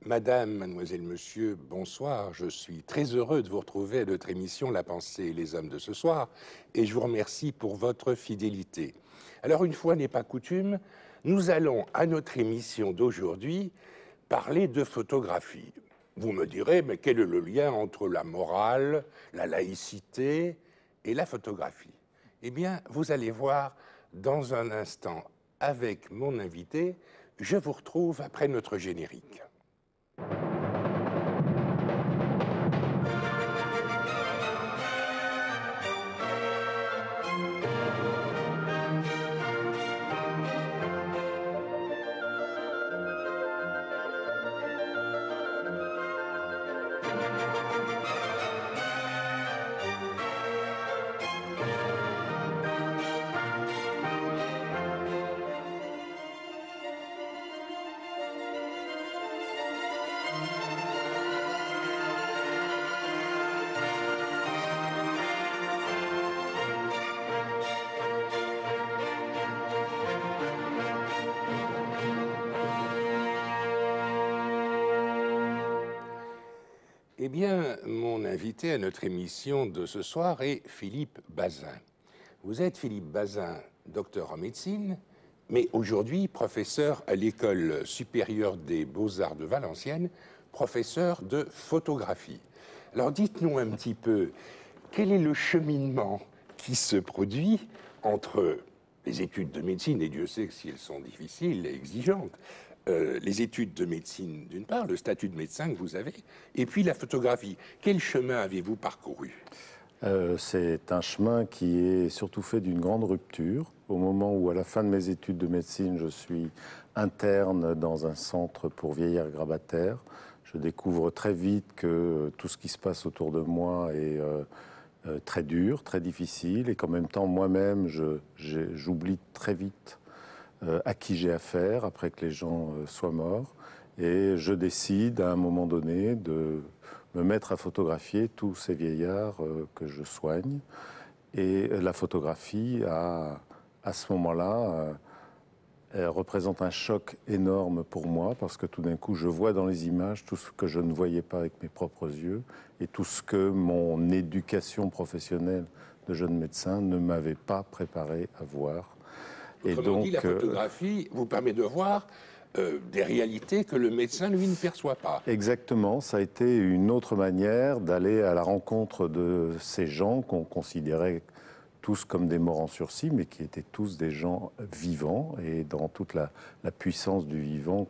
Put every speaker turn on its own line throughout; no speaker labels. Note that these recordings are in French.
Madame, mademoiselle, monsieur, bonsoir. Je suis très heureux de vous retrouver à notre émission La pensée et les hommes de ce soir et je vous remercie pour votre fidélité. Alors, une fois n'est pas coutume, nous allons à notre émission d'aujourd'hui parler de photographie. Vous me direz, mais quel est le lien entre la morale, la laïcité et la photographie? Eh bien, vous allez voir dans un instant avec mon invité. Je vous retrouve après notre générique. Eh bien, mon invité à notre émission de ce soir est Philippe Bazin. Vous êtes Philippe Bazin, docteur en médecine, mais aujourd'hui professeur à l'École supérieure des beaux-arts de Valenciennes, professeur de photographie. Alors dites-nous un petit peu, quel est le cheminement qui se produit entre les études de médecine, et Dieu sait que si elles sont difficiles et exigeantes, les études de médecine d'une part, le statut de médecin que vous avez, et puis la photographie. Quel chemin avez-vous parcouru?
C'est un chemin qui est surtout fait d'une grande rupture. Au moment où, à la fin de mes études de médecine, je suis interne dans un centre pour vieillards grabataires, je découvre très vite que tout ce qui se passe autour de moi est très dur, très difficile, et qu'en même temps, moi-même, j'oublie très vite à qui j'ai affaire après que les gens soient morts. Et je décide à un moment donné de me mettre à photographier tous ces vieillards que je soigne. Et la photographie, à ce moment-là, elle représente un choc énorme pour moi parce que tout d'un coup, je vois dans les images tout ce que je ne voyais pas avec mes propres yeux et tout ce que mon éducation professionnelle de jeune médecin ne m'avait pas préparé à voir.
Autrement dit, la photographie vous permet de voir des réalités que le médecin, lui, ne perçoit pas.
Exactement, ça a été une autre manière d'aller à la rencontre de ces gens qu'on considérait tous comme des morts en sursis, mais qui étaient tous des gens vivants et dans toute la puissance du vivant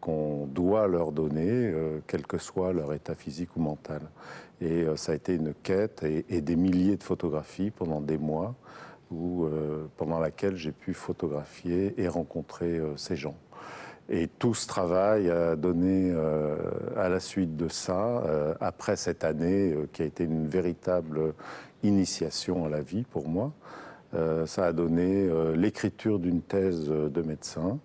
qu'on doit leur donner, quel que soit leur état physique ou mental. Et ça a été une quête et des milliers de photographies pendant des mois, pendant laquelle j'ai pu photographier et rencontrer ces gens. Et tout ce travail a donné, à la suite de ça, après cette année qui a été une véritable initiation à la vie pour moi, ça a donné l'écriture d'une thèse de médecin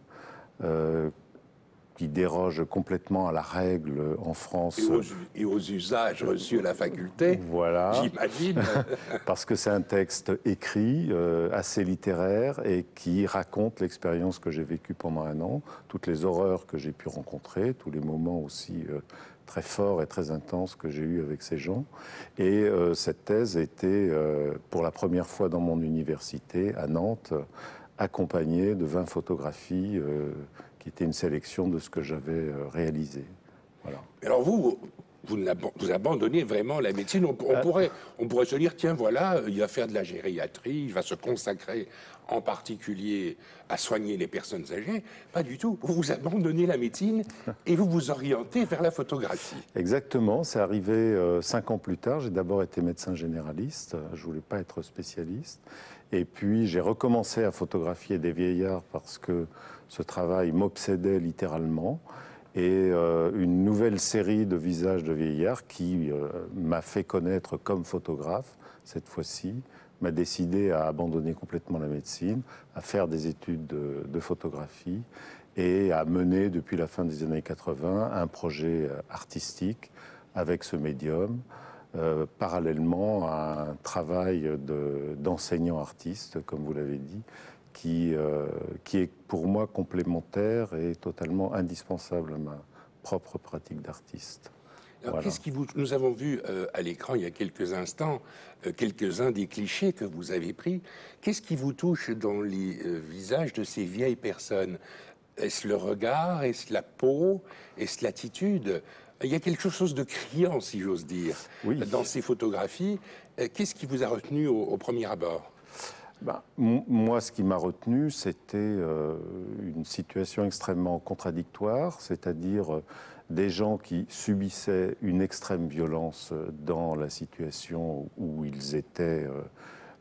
qui déroge complètement à la règle en France.
Et aux usages reçus à la faculté,
Voilà.
J'imagine.
Parce que c'est un texte écrit, assez littéraire, et qui raconte l'expérience que j'ai vécue pendant un an, toutes les horreurs que j'ai pu rencontrer, tous les moments aussi très forts et très intenses que j'ai eus avec ces gens. Et cette thèse était, pour la première fois dans mon université, à Nantes, accompagnée de 20 photographies qui étaient une sélection de ce que j'avais réalisé. Voilà.
Alors vous abandonnez vraiment la médecine. On pourrait se dire, tiens, voilà, il va faire de la gériatrie, il va se consacrer en particulier à soigner les personnes âgées. Pas du tout. Vous abandonnez la médecine et vous vous orientez vers la photographie.
Exactement, c'est arrivé 5 ans plus tard. J'ai d'abord été médecin généraliste, je voulais pas être spécialiste. Et puis j'ai recommencé à photographier des vieillards parce que ce travail m'obsédait littéralement. Et une nouvelle série de visages de vieillards qui m'a fait connaître comme photographe, cette fois-ci, m'a décidé à abandonner complètement la médecine, à faire des études de photographie et à mener depuis la fin des années 80 un projet artistique avec ce médium, parallèlement à un travail d'enseignant artiste, comme vous l'avez dit, qui est pour moi complémentaire et totalement indispensable à ma propre pratique d'artiste.
Alors,
Voilà.
nous avons vu à l'écran il y a quelques instants quelques-uns des clichés que vous avez pris. Qu'est-ce qui vous touche dans les visages de ces vieilles personnes? Est-ce le regard? Est-ce la peau? Est-ce l'attitude? Il y a quelque chose de criant, si j'ose dire,
Oui.
dans ces photographies. Qu'est-ce qui vous a retenu au premier abord?
Moi, ce qui m'a retenu, c'était une situation extrêmement contradictoire, c'est-à-dire des gens qui subissaient une extrême violence dans la situation où ils étaient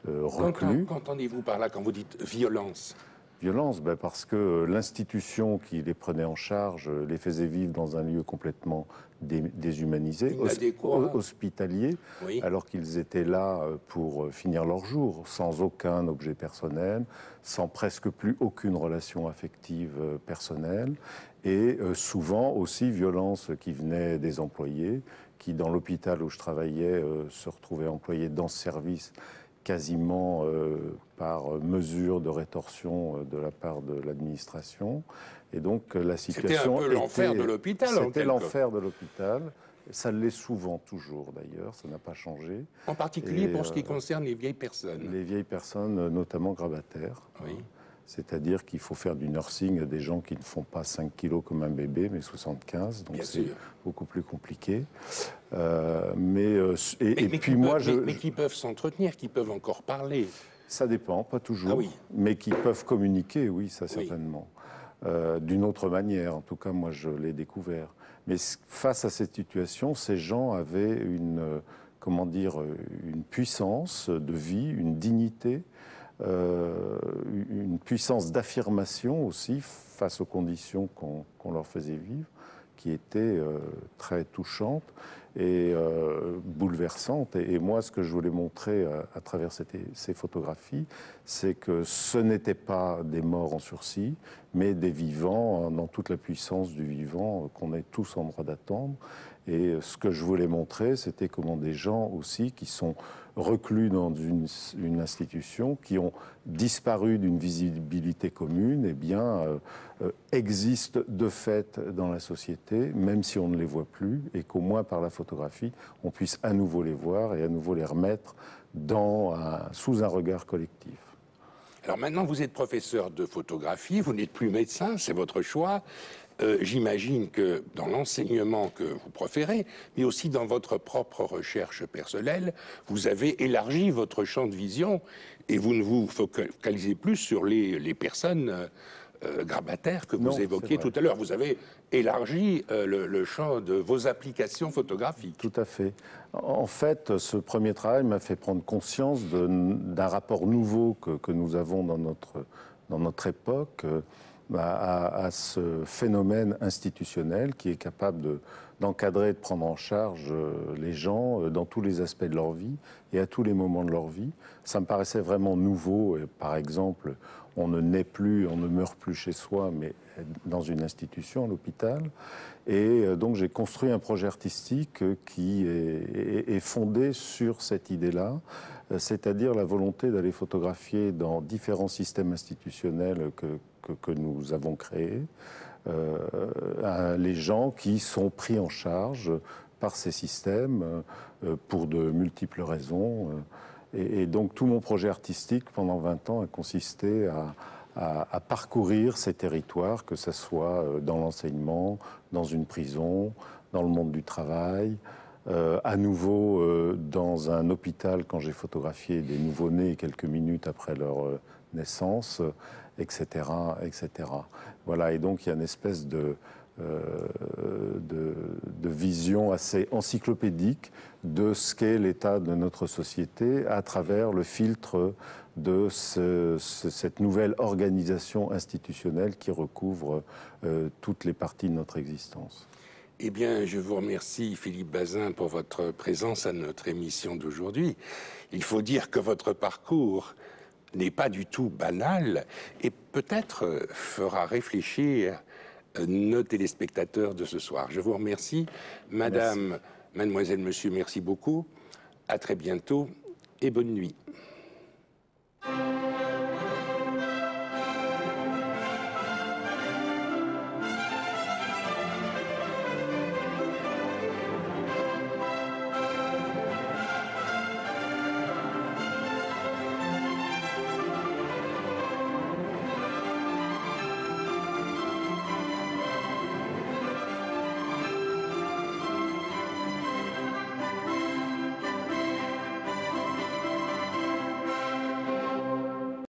reclus.
Qu'entendez-vous par là quand vous dites violence?
Violence, parce que l'institution qui les prenait en charge les faisait vivre dans un lieu complètement déshumanisé, hospitalier,
oui.
alors qu'ils étaient là pour finir leur jour, sans aucun objet personnel, sans presque plus aucune relation affective personnelle, et souvent aussi violence qui venait des employés, qui dans l'hôpital où je travaillais se retrouvaient employés dans ce service quasiment par mesure de rétorsion de la part de l'administration. Et donc la situation
c'était un peu l'enfer de l'hôpital.
C'était l'enfer de l'hôpital. Ça l'est souvent toujours d'ailleurs, ça n'a pas changé.
En particulier pour ce qui concerne les vieilles personnes.
Les vieilles personnes, notamment grabataires.
Oui.
C'est-à-dire qu'il faut faire du nursing des gens qui ne font pas 5 kilos comme un bébé, mais 75. Donc c'est beaucoup plus compliqué. Mais qui
peuvent s'entretenir, qui peuvent encore parler.
Ça dépend, pas toujours.
Ah oui.
Mais qui peuvent communiquer, oui, ça certainement. D'une autre manière, en tout cas, moi je l'ai découvert. Mais face à cette situation, ces gens avaient une puissance de vie, une dignité, une puissance d'affirmation aussi face aux conditions qu'on leur faisait vivre, qui était très touchante et bouleversante. Et moi, ce que je voulais montrer à travers ces photographies, c'est que ce n'étaient pas des morts en sursis, mais des vivants dans toute la puissance du vivant qu'on est tous en droit d'attendre. Et ce que je voulais montrer, c'était comment des gens aussi qui sont reclus dans une institution, qui ont disparu d'une visibilité commune, existent de fait dans la société, même si on ne les voit plus, et qu'au moins par la photographie, on puisse à nouveau les voir et à nouveau les remettre sous un regard collectif.
Alors maintenant, vous êtes professeur de photographie, vous n'êtes plus médecin, c'est votre choix. J'imagine que dans l'enseignement que vous proférez, mais aussi dans votre propre recherche personnelle, vous avez élargi votre champ de vision et vous ne vous focalisez plus sur les personnes grabataires que vous évoquiez tout à l'heure. Vous avez élargi le champ de vos applications photographiques.
Tout à fait. En fait, ce premier travail m'a fait prendre conscience d'un rapport nouveau que nous avons dans notre époque à ce phénomène institutionnel qui est capable d'encadrer, de prendre en charge les gens dans tous les aspects de leur vie et à tous les moments de leur vie. Ça me paraissait vraiment nouveau. Par exemple, on ne naît plus, on ne meurt plus chez soi, mais dans une institution, à l'hôpital. Et donc j'ai construit un projet artistique qui est fondé sur cette idée-là, c'est-à-dire la volonté d'aller photographier dans différents systèmes institutionnels que nous avons créés, les gens qui sont pris en charge par ces systèmes pour de multiples raisons. Et donc tout mon projet artistique pendant 20 ans a consisté à parcourir ces territoires, que ce soit dans l'enseignement, dans une prison, dans le monde du travail, à nouveau dans un hôpital quand j'ai photographié des nouveau-nés quelques minutes après leur naissance, etc., etc. Voilà, et donc il y a une espèce de vision assez encyclopédique de ce qu'est l'état de notre société à travers le filtre de cette nouvelle organisation institutionnelle qui recouvre toutes les parties de notre existence.
Eh bien, je vous remercie, Philippe Bazin, pour votre présence à notre émission d'aujourd'hui. Il faut dire que votre parcours n'est pas du tout banal et peut-être fera réfléchir nos téléspectateurs de ce soir. Je vous remercie. Madame, Mademoiselle, Monsieur, merci beaucoup. À très bientôt et bonne nuit.